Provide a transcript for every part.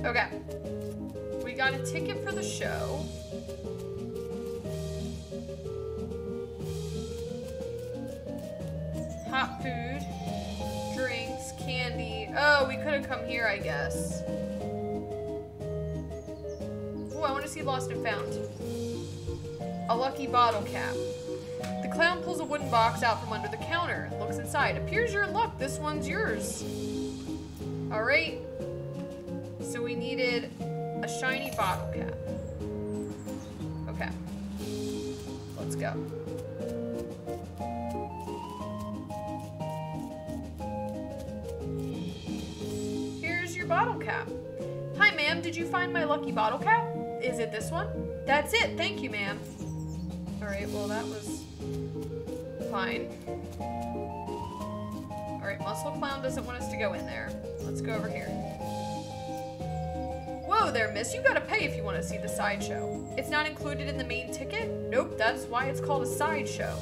Okay. We got a ticket for the show. Hot food, drinks, candy. Oh, we could have come here, I guess. Oh, I want to see Lost and Found. A lucky bottle cap. The clown pulls a wooden box out from under the counter and looks inside. Appears you're in luck. This one's yours. All right. So we needed a shiny bottle cap. Okay. Let's go. Here's your bottle cap. Hi, ma'am. Did you find my lucky bottle cap? Is it this one? That's it. Thank you, ma'am. All right. Well, that was fine. All right. Muscle Clown doesn't want us to go in there. Let's go over here. Whoa there, miss. You gotta pay if you want to see the sideshow. It's not included in the main ticket? Nope, that's why it's called a sideshow.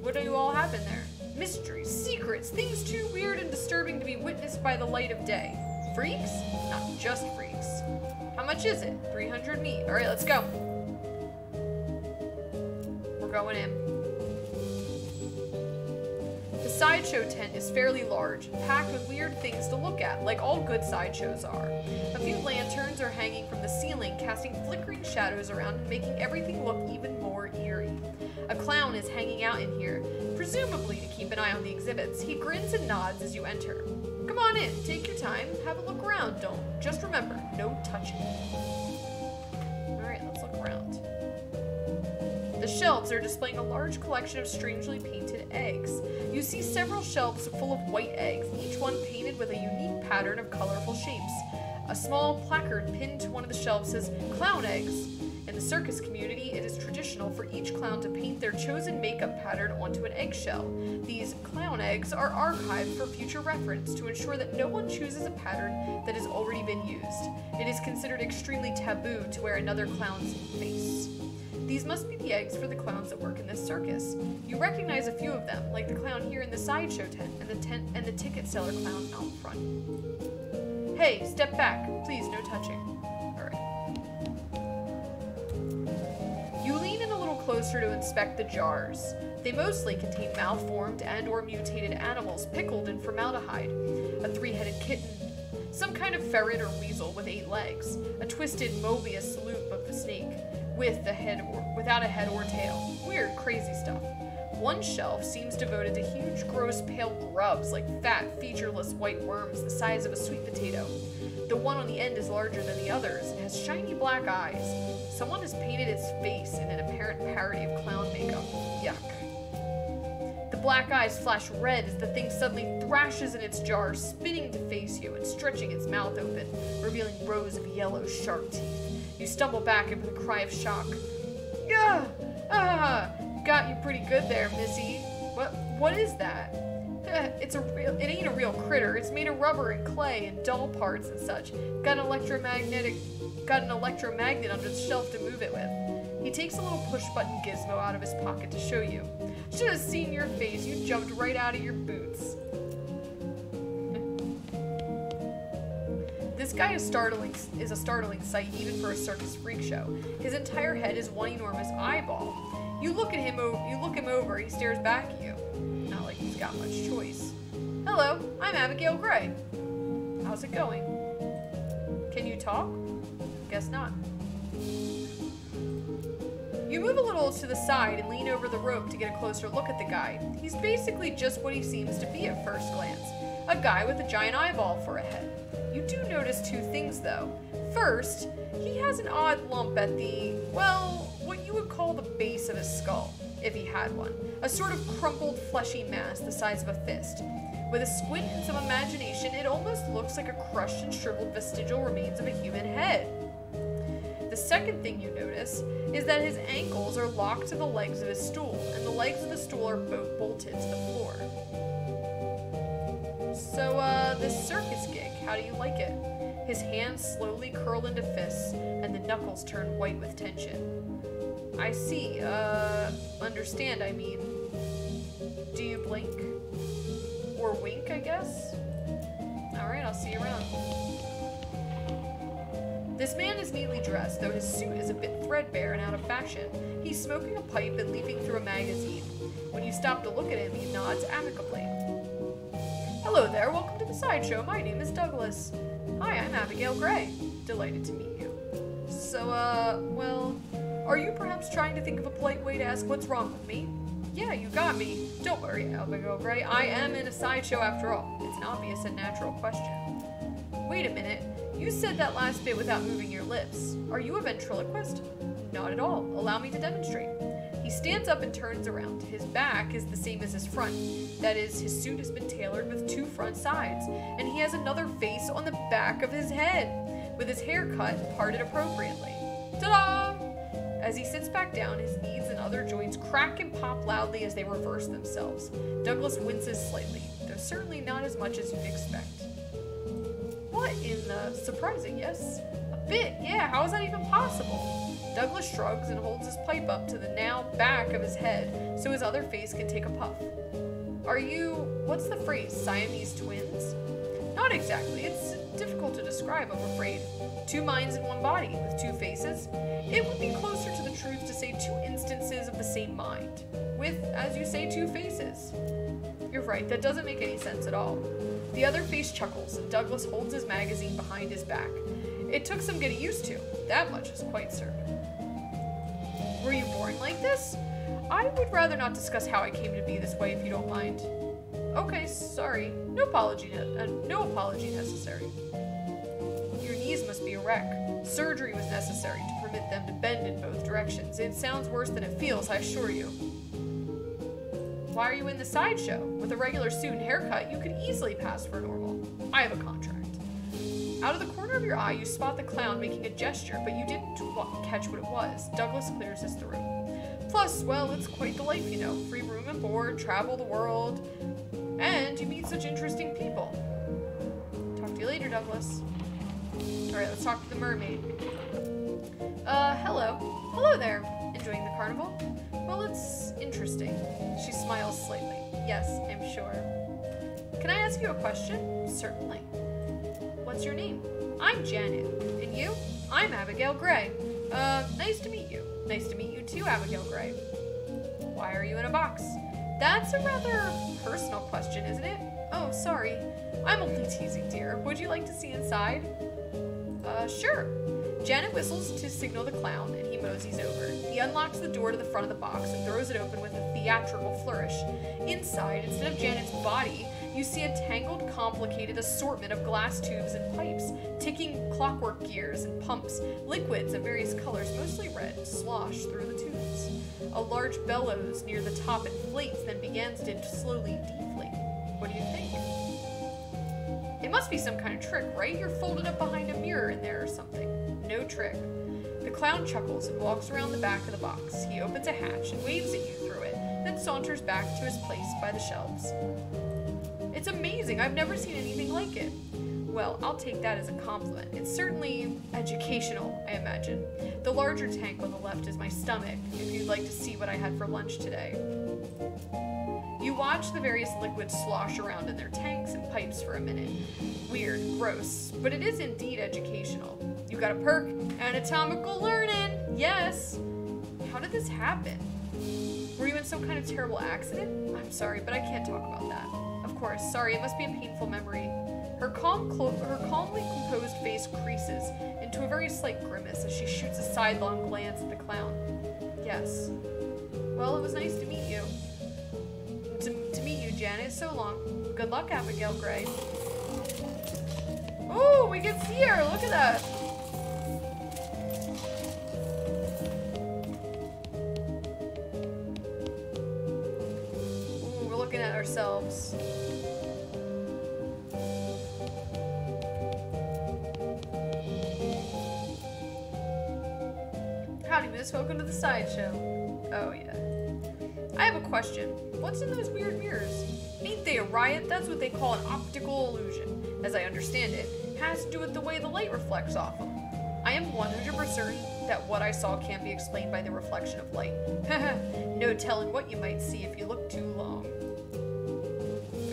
What do you all have in there? Mysteries, secrets, things too weird and disturbing to be witnessed by the light of day. Freaks? Not just freaks. How much is it? 300 meat. Alright, let's go. We're going in. The sideshow tent is fairly large, packed with weird things to look at, like all good sideshows are. A few lanterns are hanging from the ceiling, casting flickering shadows around and making everything look even more eerie. A clown is hanging out in here, presumably to keep an eye on the exhibits. He grins and nods as you enter. Come on in, take your time, have a look around, just remember, no touching. Alright, let's look around. The shelves are displaying a large collection of strangely painted eggs. You see several shelves full of white eggs, each one painted with a unique pattern of colorful shapes. A small placard pinned to one of the shelves says, "Clown eggs." In the circus community, it is traditional for each clown to paint their chosen makeup pattern onto an eggshell. These clown eggs are archived for future reference to ensure that no one chooses a pattern that has already been used. It is considered extremely taboo to wear another clown's face. These must be the eggs for the clowns that work in this circus. You recognize a few of them, like the clown here in the sideshow tent and the ticket seller clown out front. Hey, step back. Please, no touching. Alright. You lean in a little closer to inspect the jars. They mostly contain malformed and or mutated animals pickled in formaldehyde. A 3-headed kitten, some kind of ferret or weasel with 8 legs, a twisted Mobius loop of a snake, without a head or tail. Weird, crazy stuff. One shelf seems devoted to huge, gross, pale grubs like fat, featureless white worms the size of a sweet potato. The one on the end is larger than the others and has shiny black eyes. Someone has painted its face in an apparent parody of clown makeup. Yuck. The black eyes flash red as the thing suddenly thrashes in its jar, spinning to face you and stretching its mouth open, revealing rows of yellow sharp teeth. You stumble back and with a cry of shock. Gah! Ah! Got you pretty good there, missy. What is that? It ain't a real critter. It's made of rubber and clay and doll parts and such. Got an electromagnet under the shelf to move it with. He takes a little push-button gizmo out of his pocket to show you. Should have seen your face. You jumped right out of your boots. This guy is a startling sight even for a circus freak show. His entire head is one enormous eyeball. You look him over, he stares back at you. Not like he's got much choice. Hello, I'm Abigail Gray. How's it going? Can you talk? Guess not. You move a little to the side and lean over the rope to get a closer look at the guy. He's basically just what he seems to be at first glance. A guy with a giant eyeball for a head. You do notice 2 things though. First, he has an odd lump at the, well, what you would call the base of his skull, if he had one. A sort of crumpled, fleshy mass the size of a fist. With a squint and some imagination, it almost looks like a crushed and shriveled vestigial remains of a human head. The second thing you notice is that his ankles are locked to the legs of his stool, and the legs of the stool are both bolted to the floor. So, this circus gig, how do you like it? His hands slowly curl into fists, and the knuckles turn white with tension. I see, understand, I mean. Do you blink? Or wink, I guess? Alright, I'll see you around. This man is neatly dressed, though his suit is a bit threadbare and out of fashion. He's smoking a pipe and leafing through a magazine. When you stop to look at him, he nods amicably. Hello there, welcome to the Sideshow. My name is Douglas. Hi, I'm Abigail Gray. Delighted to meet you. So, well, are you perhaps trying to think of a polite way to ask what's wrong with me? Yeah, you got me. Don't worry, Abigail Gray. I am in a sideshow after all. It's an obvious and natural question. Wait a minute. You said that last bit without moving your lips. Are you a ventriloquist? Not at all. Allow me to demonstrate. He stands up and turns around. His back is the same as his front. That is, his suit has been tailored with two front sides, and he has another face on the back of his head, with his hair cut and parted appropriately. Ta-da! As he sits back down, his knees and other joints crack and pop loudly as they reverse themselves. Douglas winces slightly, though certainly not as much as you'd expect. What in the... Surprising, yes? A bit, yeah, how is that even possible? Douglas shrugs and holds his pipe up to the now back of his head so his other face can take a puff. Are you... what's the phrase? Siamese twins? Not exactly. It's difficult to describe, I'm afraid. Two minds in one body, with two faces? It would be closer to the truth to say two instances of the same mind, with, as you say, two faces. You're right, that doesn't make any sense at all. The other face chuckles, and Douglas holds his magazine behind his back. It took some getting used to, that much is quite certain. Were you born like this? I would rather not discuss how I came to be this way if you don't mind. Okay, sorry. No apology necessary. Your knees must be a wreck. Surgery was necessary to permit them to bend in both directions. It sounds worse than it feels, I assure you. Why are you in the sideshow? With a regular suit and haircut, you could easily pass for normal. I have a contract. Out of the corner of your eye, you spot the clown making a gesture, but you didn't catch what it was. Douglas clears his throat. Plus, well, it's quite the life, you know. Free room and board, travel the world, and you meet such interesting people. Talk to you later, Douglas. Alright, let's talk to the mermaid. Hello. Hello there. Enjoying the carnival? Well, it's interesting. She smiles slightly. Yes, I'm sure. Can I ask you a question? Certainly. What's your name? I'm Janet. And you? I'm Abigail Gray. Nice to meet you. Nice to meet you too, Abigail Gray. Why are you in a box? That's a rather personal question, isn't it? Oh, sorry. I'm only teasing, dear. Would you like to see inside? Sure. Janet whistles to signal the clown, and he moseys over. He unlocks the door to the front of the box and throws it open with a theatrical flourish. Inside, instead of Janet's body, you see a tangled, complicated assortment of glass tubes and pipes, ticking clockwork gears and pumps, liquids of various colors, mostly red, slosh through the tubes. A large bellows near the top inflates, then begins to slowly deflate. What do you think? It must be some kind of trick, right? You're folded up behind a mirror in there or something. No trick. The clown chuckles and walks around the back of the box. He opens a hatch and waves at you through it, then saunters back to his place by the shelves. It's amazing. I've never seen anything like it. Well, I'll take that as a compliment. It's certainly educational, I imagine. The larger tank on the left is my stomach, if you'd like to see what I had for lunch today. You watch the various liquids slosh around in their tanks and pipes for a minute. Weird, gross, but it is indeed educational. You got a perk. Anatomical learning, yes. How did this happen? Were you in some kind of terrible accident? I'm sorry, but I can't talk about that. Of course, sorry, it must be a painful memory. Her calmly composed face creases into a very slight grimace as she shoots a sidelong glance at the clown. Yes. Well, it was nice to meet you. To meet you, Janet. So long. Good luck, Abigail Gray. Oh, we can see her. Look at that. Ooh, we're looking at ourselves. Howdy, miss. Welcome to the sideshow. Oh, yeah. I have a question. What's in those weird mirrors? Ain't they a riot? That's what they call an optical illusion. As I understand it, has to do with the way the light reflects off them. I am 100% certain that what I saw can't be explained by the reflection of light. No telling what you might see if you look too long.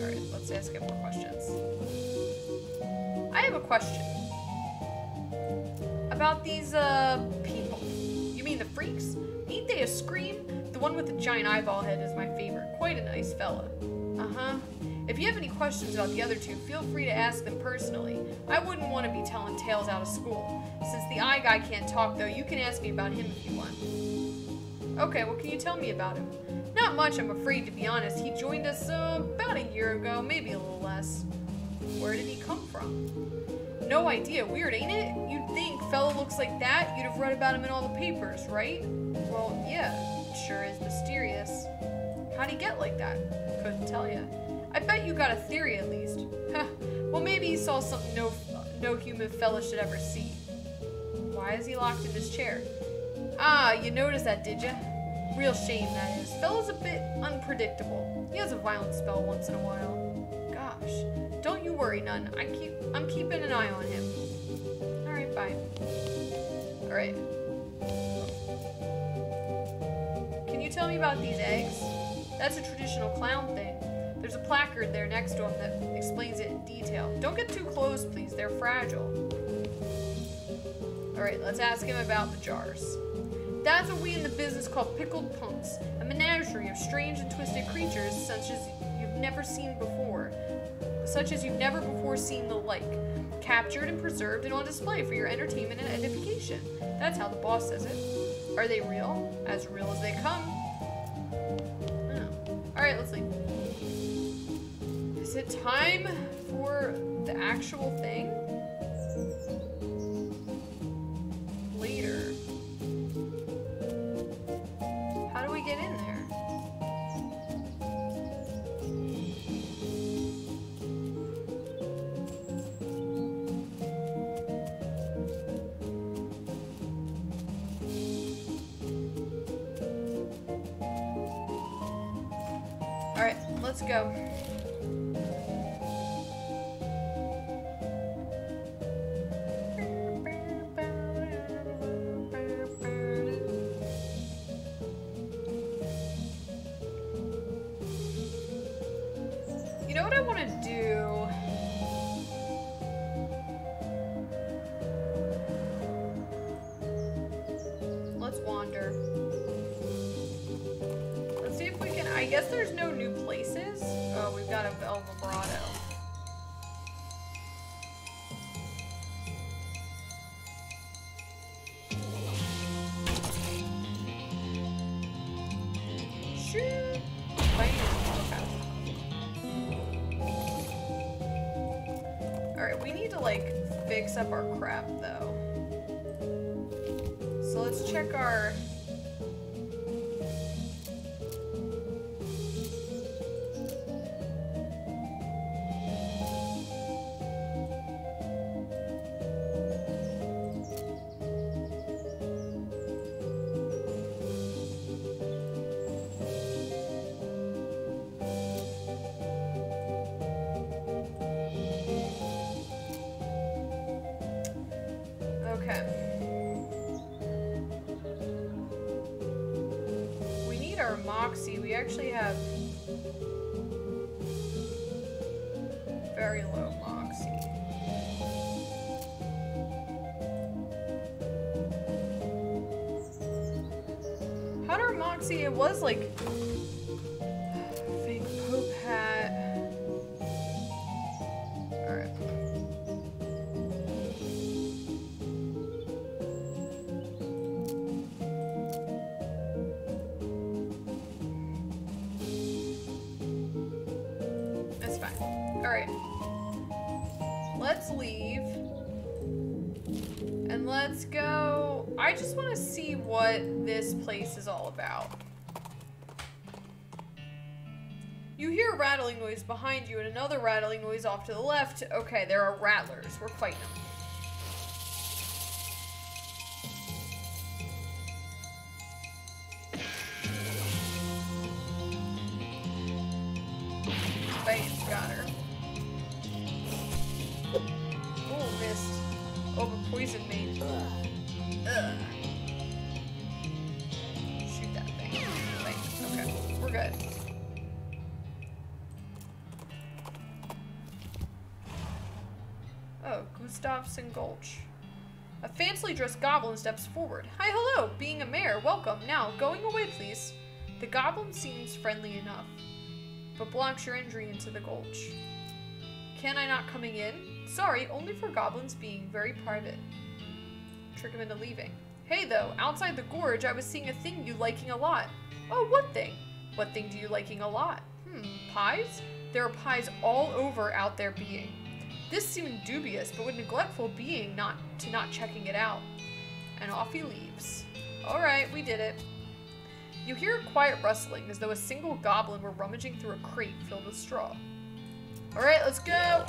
Alright, let's ask him more questions. I have a question. About these, people. You mean the freaks? Ain't they a scream? The one with the giant eyeball head is my favorite. Quite a nice fella. Uh-huh. If you have any questions about the other two, feel free to ask them personally. I wouldn't want to be telling tales out of school. Since the eye guy can't talk, though, you can ask me about him if you want. Okay, what can you tell me about him? Not much, I'm afraid, to be honest. He joined us, about a year ago, maybe a little less. Where did he come from? No idea. Weird, ain't it? You'd think, fella looks like that, you'd have read about him in all the papers, right? Well, yeah, it sure is mysterious. How'd he get like that? Couldn't tell ya. I bet you got a theory at least. Huh. Well, maybe he saw something no human fella should ever see. Why is he locked in his chair? Ah, you noticed that, did ya? Real shame, that is. Fella's a bit unpredictable. He has a violent spell once in a while. Gosh, don't you worry none. I'm keeping an eye on him. Alright, bye. Alright. Can you tell me about these eggs? That's a traditional clown thing. There's a placard there next to him that explains it in detail. Don't get too close, please. They're fragile. Alright, let's ask him about the jars. That's what we in the business call pickled punks, a menagerie of strange and twisted creatures such as you've never before seen the like, captured and preserved and on display for your entertainment and edification. That's how the boss says it. Are they real? As real as they come. Oh. Alright, let's leave. Is it time for the actual thing? Later. How do we get in there? Alright, let's go. You know what I want to do? Let's wander. Let's see if we can. I guess there's no new places. Oh, we've got a El Vibrato. Shoot. Alright, we need to, like, fix up our crap, though. So let's check our... Okay. We need our Moxie. We actually have very low Moxie. How'd our Moxie? It was like fake Pope hat. Alright. Alright. Let's leave. And let's go. I just want to see what this place is all about. You hear a rattling noise behind you and another rattling noise off to the left. Okay, there are rattlers. We're fighting them. Bang, got her. Oh, missed. Oh, but poisoned me. Ugh. Shoot that thing. Thanks. Okay, we're good. Oh, Gustafson Gulch. A fancily dressed goblin steps forward. Hi, hello, being a mayor, welcome. Now, going away, please. The goblin seems friendly enough, but blocks your entry into the gulch. Can I not coming in? Sorry, only for goblins being very private. Trick him into leaving. Hey though, outside the gorge I was seeing a thing you liking a lot. Oh, what thing? What thing do you liking a lot? Pies? There are pies all over out there being. This seemed dubious, but with neglectful being not checking it out. And off he leaves. Alright, we did it. You hear a quiet rustling as though a single goblin were rummaging through a crate filled with straw. Alright, let's go!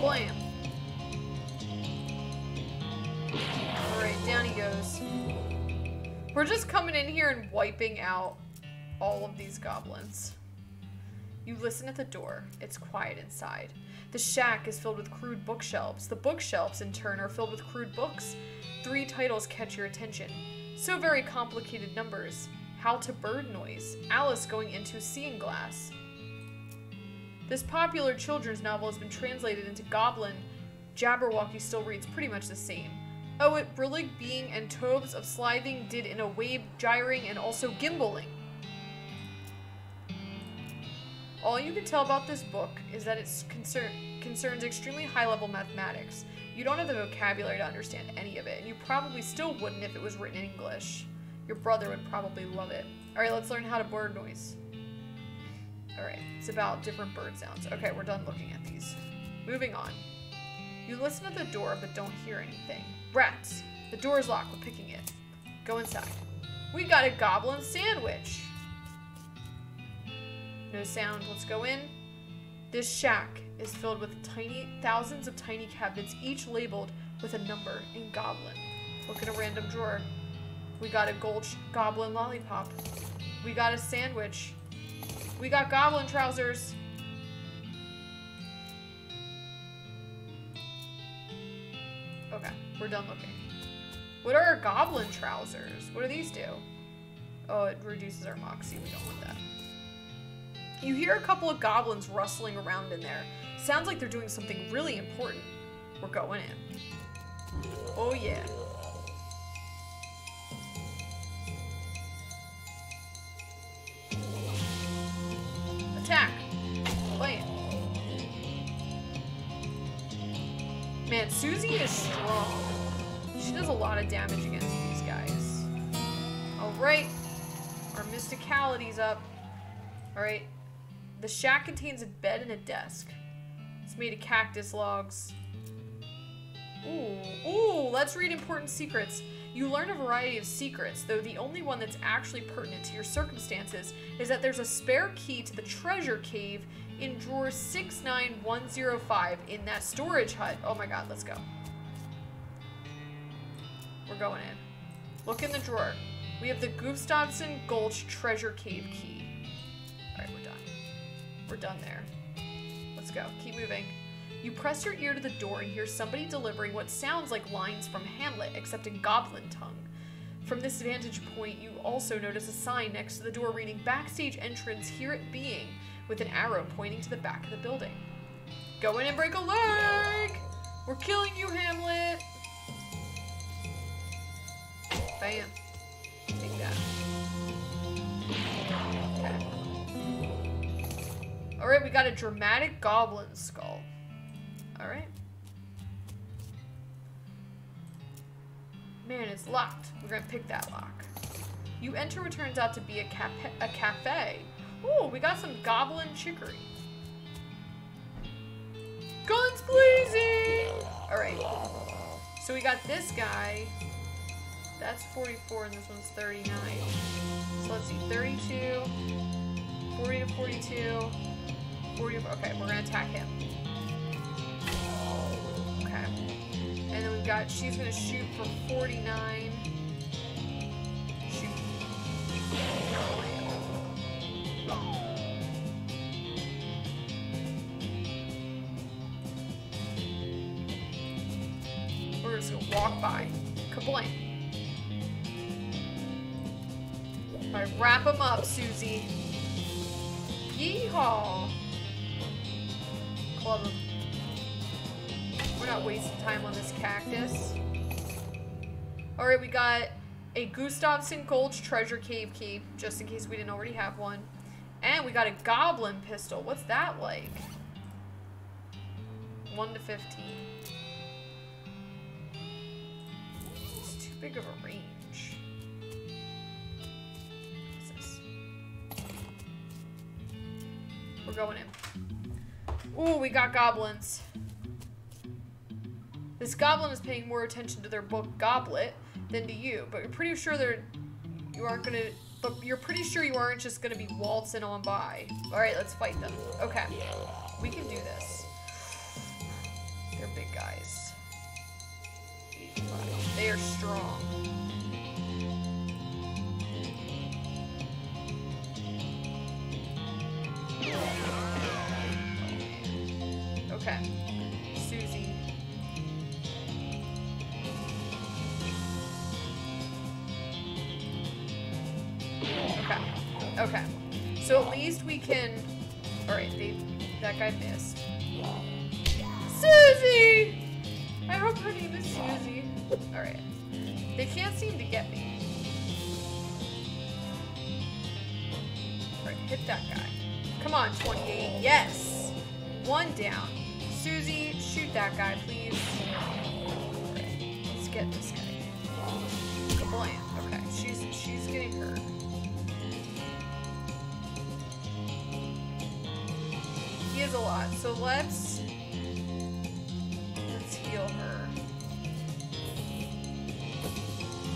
Blam! Alright, down he goes. We're just coming in here and wiping out all of these goblins. You listen at the door. It's quiet inside. The shack is filled with crude bookshelves. The bookshelves, in turn, are filled with crude books. 3 titles catch your attention. So very complicated numbers. How to Bird Noise. Alice Going into Seeing Glass. This popular children's novel has been translated into Goblin. Jabberwocky still reads pretty much the same. Oh, it Brillig Being and Tobes of Slithing did in a Wabe Gyring and also Gimbaling. All you can tell about this book is that it concerns extremely high-level mathematics. You don't have the vocabulary to understand any of it, and you probably still wouldn't if it was written in English. Your brother would probably love it. Alright, let's learn how to bird noise. Alright, it's about different bird sounds. Okay, we're done looking at these. Moving on. You listen at the door, but don't hear anything. Rats! The door is locked, we're picking it. Go inside. We got a goblin sandwich! No sound, let's go in. This shack is filled with thousands of tiny cabinets, each labeled with a number in Goblin. Look at a random drawer. We got a Gulch Goblin lollipop. We got a sandwich. We got goblin trousers. Okay, we're done looking. What are our goblin trousers? What do these do? Oh, it reduces our moxie. We don't want that. You hear a couple of goblins rustling around in there. Sounds like they're doing something really important. We're going in. Oh yeah. Attack! Blam. Man, Susie is strong. She does a lot of damage against these guys. Alright. Our mysticality's up. Alright. The shack contains a bed and a desk. It's made of cactus logs. Ooh, let's read important secrets. You learn a variety of secrets, though the only one that's actually pertinent to your circumstances is that there's a spare key to the treasure cave in drawer 69105 in that storage hut. Oh my god, let's go. We're going in. Look in the drawer. We have the Gustafson Gulch treasure cave key. Alright, we're done. We're done there. Let's go. Keep moving. You press your ear to the door and hear somebody delivering what sounds like lines from Hamlet, except in goblin tongue. From this vantage point, you also notice a sign next to the door reading Backstage Entrance Here It Being, with an arrow pointing to the back of the building. Go in and break a leg! We're killing you, Hamlet! Bam. Take that. Okay. Alright, we got a dramatic goblin skull. Alright. Man, it's locked. We're gonna pick that lock. You enter what turns out to be a cafe. Ooh, we got some goblin chicory. Guns blazing! Alright. So we got this guy. That's 44 and this one's 39. So let's see, 32, 40 to 42, 40 to, okay, we're gonna attack him. Okay. And then we've got, she's gonna shoot for 49. Shoot. We're just gonna walk by. Kablam. Alright, wrap him up, Susie. Yeehaw. Club him. We're not wasting time on this cactus. Alright, we got a Gustafson Gulch treasure cave key, just in case we didn't already have one. And we got a goblin pistol. What's that like? 1 to 15. It's too big of a range. What's this? We're going in. Ooh, we got goblins. This goblin is paying more attention to their book Goblet than to you, but you're pretty sure you're pretty sure you aren't just gonna be waltzing on by. Alright, let's fight them. Okay. We can do this. They're big guys. 85. They are strong. Okay. Susie. Okay. So at least we can... Alright, that guy missed. Susie! I hope her name is Susie. Alright. They can't seem to get me. Alright, hit that guy. Come on, 28. Yes! 1 down. Susie, shoot that guy, please. Alright, let's get this guy. Kablam. Okay, she's getting hurt. He is a lot, so let's heal her.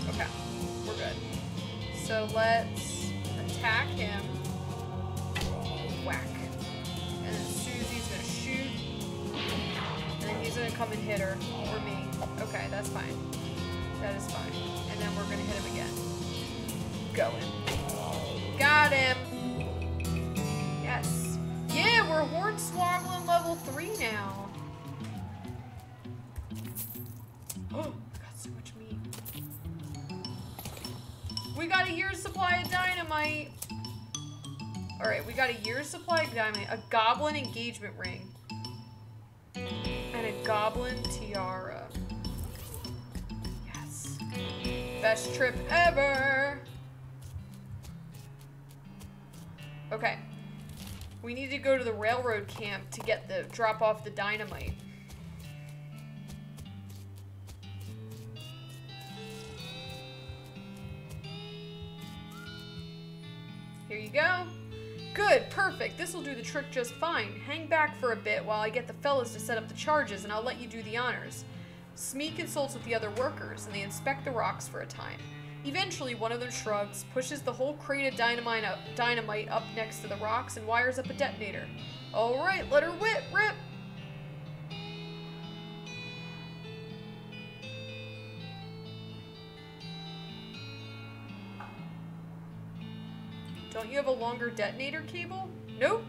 Okay, we're good. So let's attack him. Whack. And then Susie's gonna shoot. And then he's gonna come and hit her. Or me. Okay, that's fine. That is fine. And then we're gonna hit him again. Going. Got him! Yes. Yeah, we're Hornswoggling level 3 now. Oh, got so much meat. We got a year's supply of dynamite. Alright, we got a year's supply of dynamite, a goblin engagement ring, and a goblin tiara. Yes. Best trip ever. Okay. We need to go to the railroad camp to get drop off the dynamite. Here you go. Good, perfect. This will do the trick just fine. Hang back for a bit while I get the fellas to set up the charges, and I'll let you do the honors. Smee consults with the other workers, and they inspect the rocks for a time. Eventually, one of them shrugs, pushes the whole crate of dynamite up next to the rocks, and wires up a detonator. Alright, let her rip! Don't you have a longer detonator cable? Nope.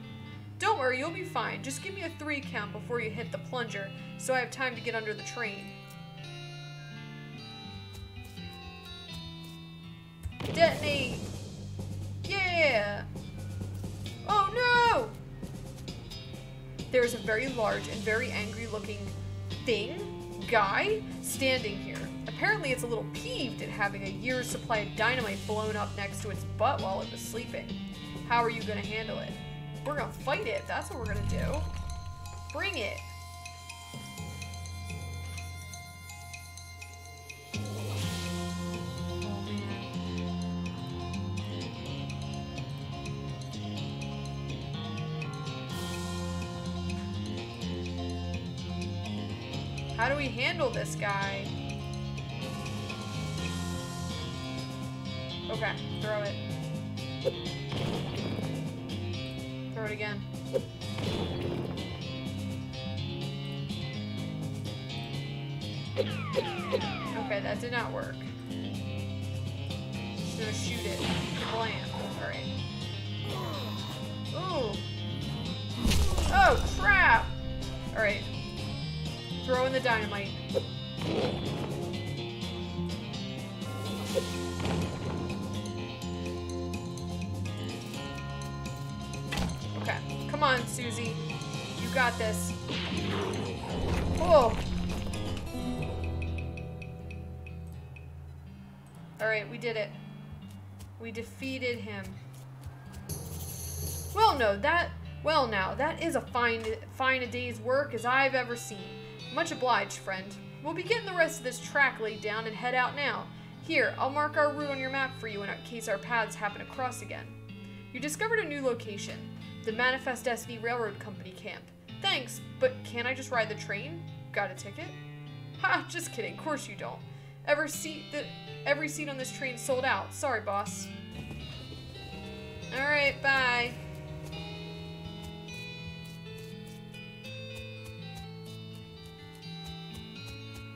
Don't worry, you'll be fine. Just give me a 3 count before you hit the plunger, so I have time to get under the train. Detonate! Yeah! Oh no! There is a very large and very angry looking guy, standing here. Apparently it's a little peeved at having a year's supply of dynamite blown up next to its butt while it was sleeping. How are you gonna handle it? We're gonna fight it, that's what we're gonna do. Bring it! How do we handle this guy? Okay, throw it. Throw it again. Okay, that did not work. Just gonna shoot it. Blam. Alright. Ooh. Oh, crap! Alright. Throw in the dynamite. Come on, Susie. You got this. Oh. Alright, we did it. We defeated him. Well, no, that is a fine a day's work as I've ever seen. Much obliged, friend. We'll be getting the rest of this track laid down and head out now. Here, I'll mark our route on your map for you in case our paths happen to cross again. You discovered a new location, the Manifest Destiny Railroad Company camp. Thanks, but can't I just ride the train? Got a ticket? Ha, just kidding, of course you don't. Every seat on this train's sold out. Sorry, boss. Alright, bye.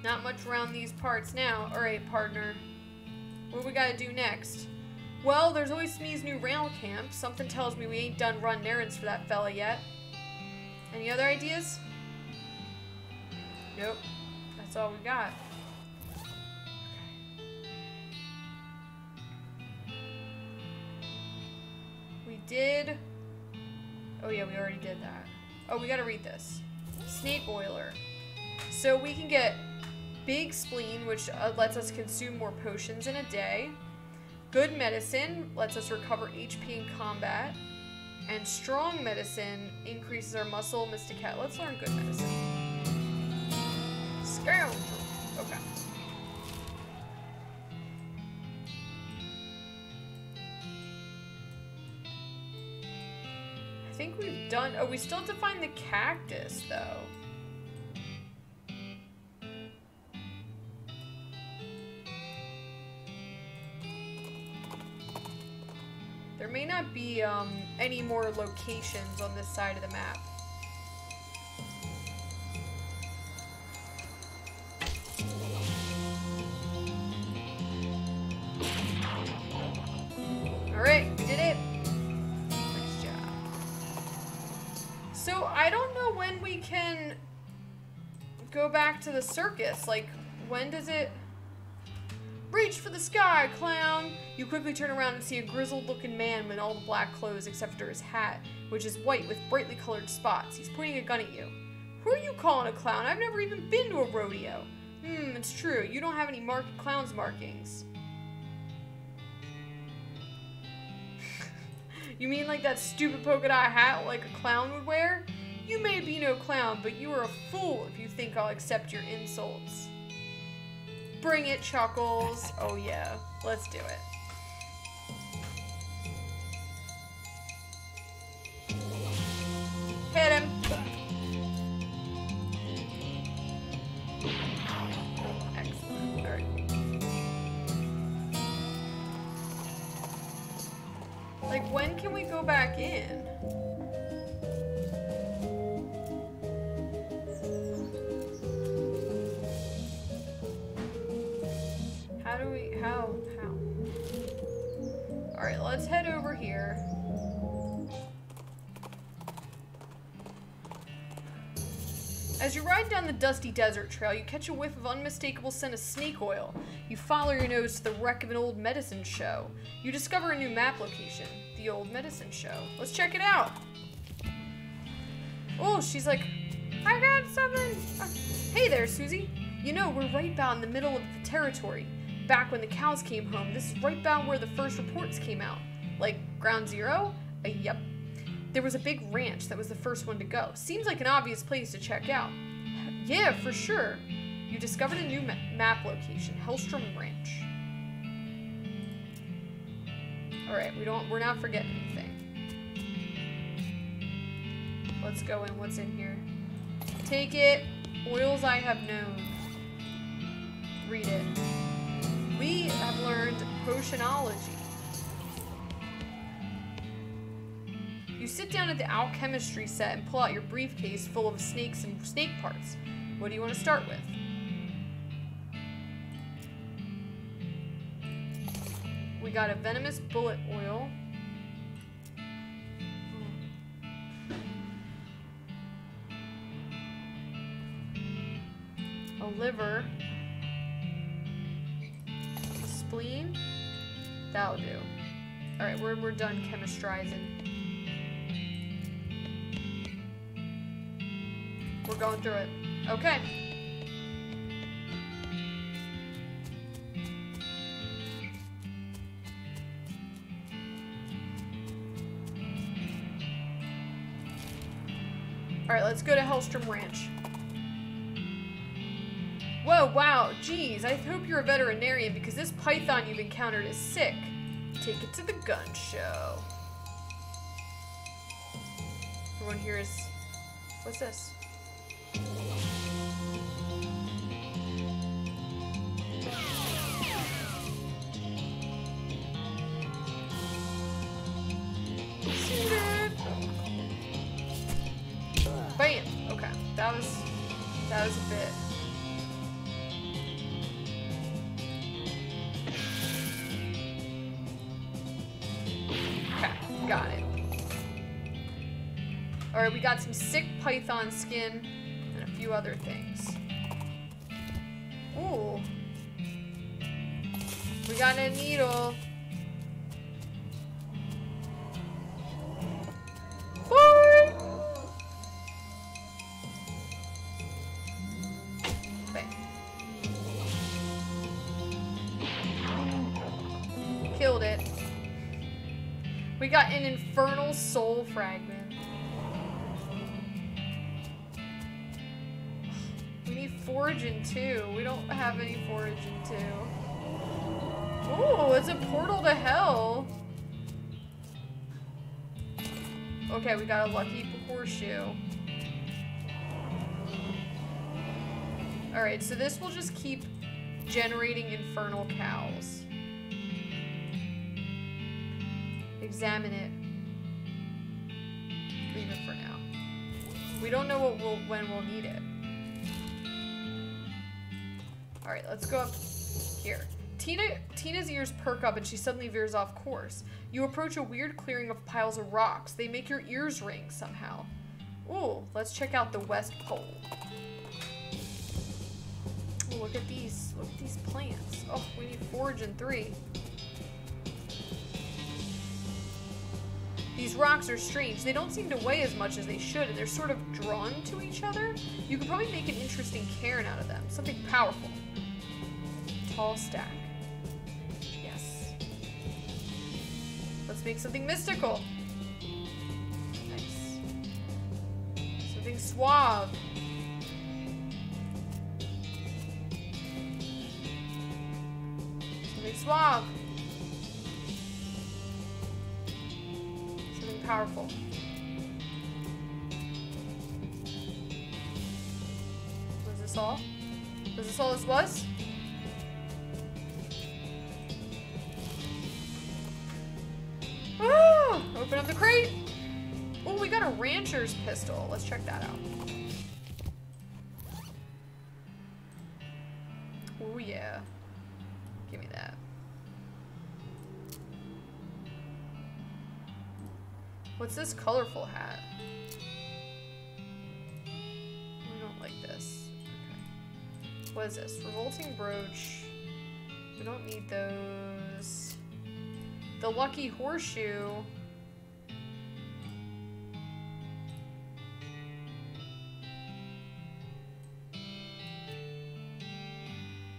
Not much around these parts now. Alright, partner. What do we gotta do next? Well, there's always Smee's new rail camp. Something tells me we ain't done running errands for that fella yet. Any other ideas? Nope. That's all we got. We did... Oh yeah, we already did that. Oh, we gotta read this. Snake Oiler. So we can get Big Spleen, which lets us consume more potions in a day. Good Medicine lets us recover HP in combat. And Strong Medicine increases our muscle mysticality. Let's learn Good Medicine. Scoundrel. Okay. I think we've done... Oh, we still have to find the cactus, though. There may not be any more locations on this side of the map. Alright, we did it. Nice job. So, I don't know when we can go back to the circus. Like, when does it... Reach for the sky, clown! You quickly turn around and see a grizzled-looking man in all the black clothes except for his hat, which is white with brightly colored spots. He's pointing a gun at you. Who are you calling a clown? I've never even been to a rodeo. It's true. You don't have any clown's markings. You mean like that stupid polka dot hat like a clown would wear? You may be no clown, but you are a fool if you think I'll accept your insults. Bring it, Chuckles. Oh yeah, let's do it. Hit him. Excellent. All right. Like, when can we go back in? How? Alright, let's head over here. As you ride down the dusty desert trail, you catch a whiff of unmistakable scent of snake oil. You follow your nose to the wreck of an old medicine show. You discover a new map location, the old medicine show. Let's check it out. Oh, she's like, I got something. Hey there, Susie. You know, we're right about in the middle of the territory. Back when the cows came home, this is right about where the first reports came out. Like, ground zero? Yep. There was a big ranch that was the first one to go. Seems like an obvious place to check out. Yeah, for sure. You discovered a new map location, Hellstrom Ranch. Alright, we're not forgetting anything. Let's go in. What's in here? Take it. Oils I have known. Read it. We have learned potionology. You sit down at the alchemistry set and pull out your briefcase full of snakes and snake parts. What do you want to start with? We got a venomous bullet oil. A liver. Spleen. That'll do. Alright, we're done chemistrizing. We're going through it. Okay. Alright, let's go to Hellstrom Ranch. Whoa, wow, geez, I hope you're a veterinarian because this python you've encountered is sick. Take it to the gun show. Everyone here is... What's this? Bam! Okay, that was a bit. Okay, got it. Alright, we got some sick python skin and a few other things. Ooh. We got a needle. Killed it. We got an infernal soul fragment. We need foraging too. We don't have any foraging too. Ooh, it's a portal to hell. Okay, we got a lucky horseshoe. Alright, so this will just keep generating infernal cows. Examine it. Leave it for now. We don't know when we'll need it. Alright, let's go up here. Tina's ears perk up and she suddenly veers off course. You approach a weird clearing of piles of rocks. They make your ears ring somehow. Ooh, let's check out the West Pole. Ooh, look at these. Look at these plants. Oh, we need foraging 3. These rocks are strange. They don't seem to weigh as much as they should, and they're sort of drawn to each other. You could probably make an interesting cairn out of them. Something powerful. Tall stack. Yes. Let's make something mystical. Nice. Something suave. Something suave. Something powerful. Was this all? Was this all this was? Ah! Open up the crate. Oh, we got a rancher's pistol. Let's check that out. Oh yeah. Give me that. What's this colorful hat? I don't like this. Okay. What is this? Revolting brooch. We don't need those. The lucky horseshoe.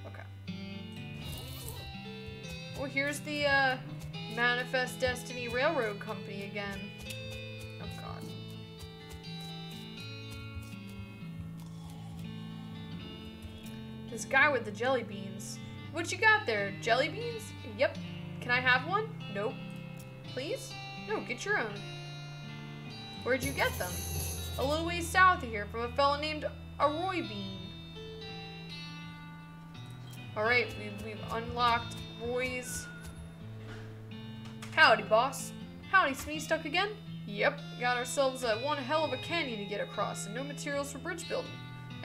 Okay. Well, here's the Manifest Destiny Railroad Company again. Oh god. This guy with the jelly beans. What you got there? Jelly beans? Yep. Can I have one? Nope. Please? No, get your own. Where'd you get them? A little ways south of here from a fella named Roy Bean. Alright, we've unlocked Roy's. Howdy, boss. Howdy, Smee, stuck again? Yep, got ourselves one hell of a canyon to get across and no materials for bridge building.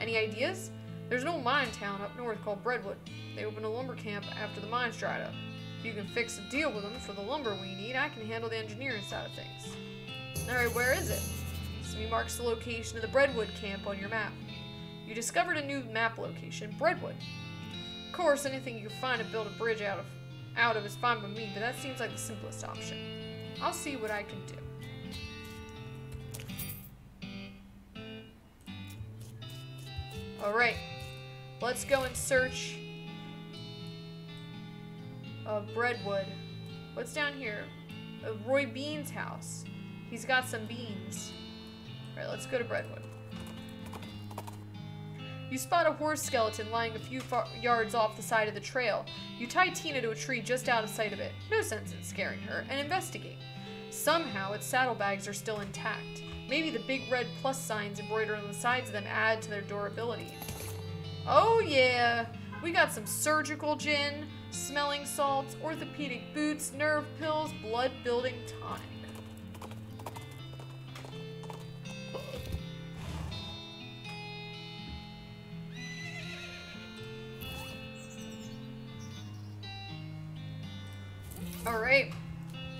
Any ideas? There's an old mine town up north called Breadwood. They opened a lumber camp after the mines dried up. If you can fix a deal with them for the lumber we need, I can handle the engineering side of things. Alright, where is it? Smee marks the location of the Breadwood Camp on your map. You discovered a new map location, Breadwood. Of course, anything you can find to build a bridge out of is fine with me, but that seems like the simplest option. I'll see what I can do. Alright. Let's go and search Breadwood. What's down here? Roy Bean's house. He's got some beans. Alright, let's go to Breadwood. You spot a horse skeleton lying a few yards off the side of the trail. You tie Tina to a tree just out of sight of it. No sense in scaring her, and investigate. Somehow, its saddlebags are still intact. Maybe the big red plus signs embroidered on the sides of them add to their durability. Oh yeah! We got some surgical gin, smelling salts, orthopedic boots, nerve pills, blood-building tonic.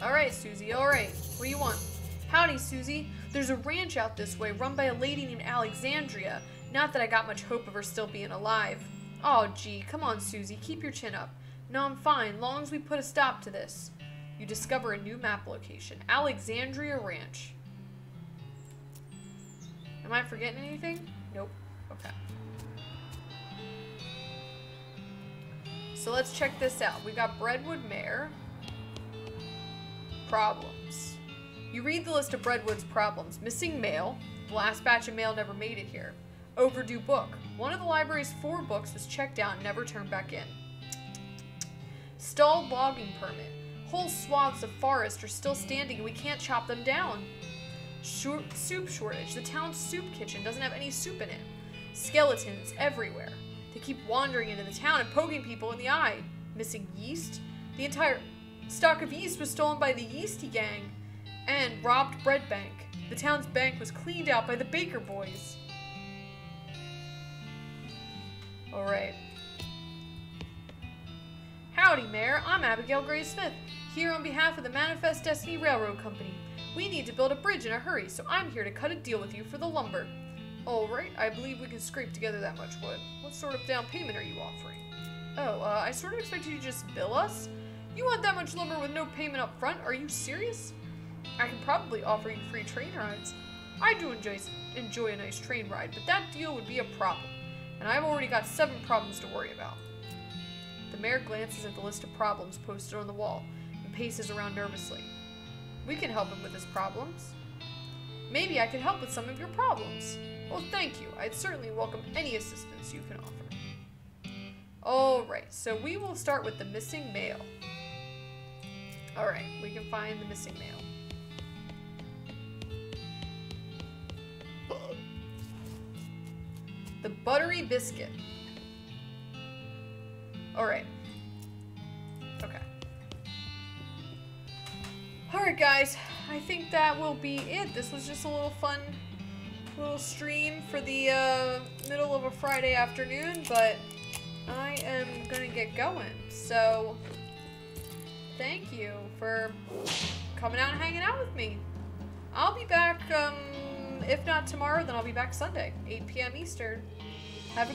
Alright, Susie, alright. What do you want? Howdy, Susie. There's a ranch out this way run by a lady named Alexandria. Not that I got much hope of her still being alive. Oh, gee, come on, Susie, keep your chin up. No, I'm fine, long as we put a stop to this. You discover a new map location. Alexandria Ranch. Am I forgetting anything? Nope. Okay. So let's check this out. We got Breadwood Mare. Problems. You read the list of Breadwood's problems. Missing mail. The last batch of mail never made it here. Overdue book. One of the library's 4 books was checked out and never turned back in. Stalled logging permit. Whole swaths of forest are still standing and we can't chop them down. Soup shortage. The town's soup kitchen doesn't have any soup in it. Skeletons everywhere. They keep wandering into the town and poking people in the eye. Missing yeast. The entire stock of yeast was stolen by the Yeasty Gang. And robbed bread bank. The town's bank was cleaned out by the Baker boys. Alright. Howdy, Mayor. I'm Abigail Gray Smith, here on behalf of the Manifest Destiny Railroad Company. We need to build a bridge in a hurry, so I'm here to cut a deal with you for the lumber. Alright, I believe we can scrape together that much wood. What sort of down payment are you offering? Oh, I sort of expected you to just bill us? You want that much lumber with no payment up front? Are you serious? I can probably offer you free train rides. I do enjoy a nice train ride, but that deal would be a problem. And I've already got 7 problems to worry about. The mayor glances at the list of problems posted on the wall and paces around nervously. We can help him with his problems. Maybe I could help with some of your problems. Well, thank you. I'd certainly welcome any assistance you can offer. Alright, so we will start with the missing mail. Alright, we can find the missing mail. The buttery biscuit. Alright. Okay. Alright, guys. I think that will be it. This was just a little fun little stream for the middle of a Friday afternoon, but I am gonna get going. So, thank you for coming out and hanging out with me. I'll be back, if not tomorrow, then I'll be back Sunday, 8 p.m. Eastern.